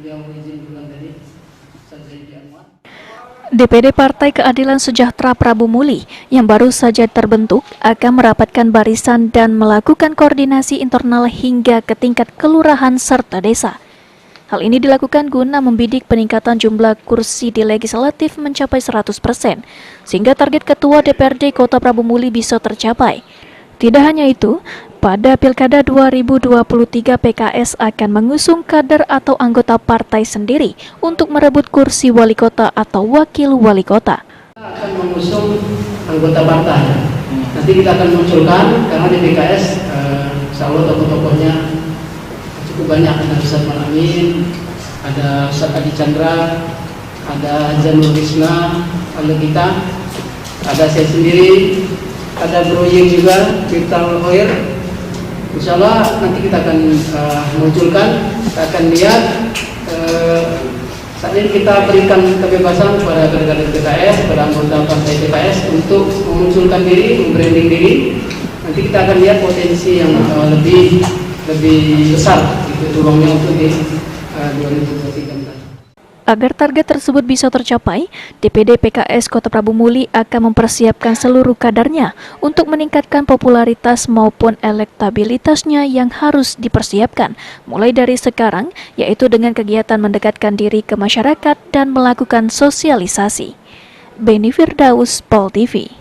yang izin bulan tadi DPD Partai Keadilan Sejahtera Prabu Muli yang baru saja terbentuk akan merapatkan barisan dan melakukan koordinasi internal hingga ke tingkat kelurahan serta desa. Hal ini dilakukan guna membidik peningkatan jumlah kursi di legislatif mencapai 100%, sehingga target Ketua DPRD Kota Prabu Muli bisa tercapai. Tidak hanya itu, pada Pilkada 2023 PKS akan mengusung kader atau anggota partai sendiri untuk merebut kursi wali kota atau wakil wali kota. Kita akan mengusung anggota partai. Nanti kita akan munculkan, karena di PKS insya Allah tokoh-tokohnya cukup banyak. Ada Ustaz Malamin, ada Ustaz Adi Chandra, ada Janur Risna, ada saya sendiri, ada Bro Ying juga, Vital Hoyer. Insya Allah nanti kita akan munculkan, kita akan lihat. Saat ini kita berikan kebebasan kepada kader-kader PKS, kepada anggota partai PKS untuk memunculkan diri, membranding diri. Nanti kita akan lihat potensi yang lebih besar, itu ruangnya untuk di 2023. Agar target tersebut bisa tercapai, DPD PKS Kota Prabu Muli akan mempersiapkan seluruh kadernya untuk meningkatkan popularitas maupun elektabilitasnya yang harus dipersiapkan mulai dari sekarang, yaitu dengan kegiatan mendekatkan diri ke masyarakat dan melakukan sosialisasi. Beni Firdaus, Pol TV.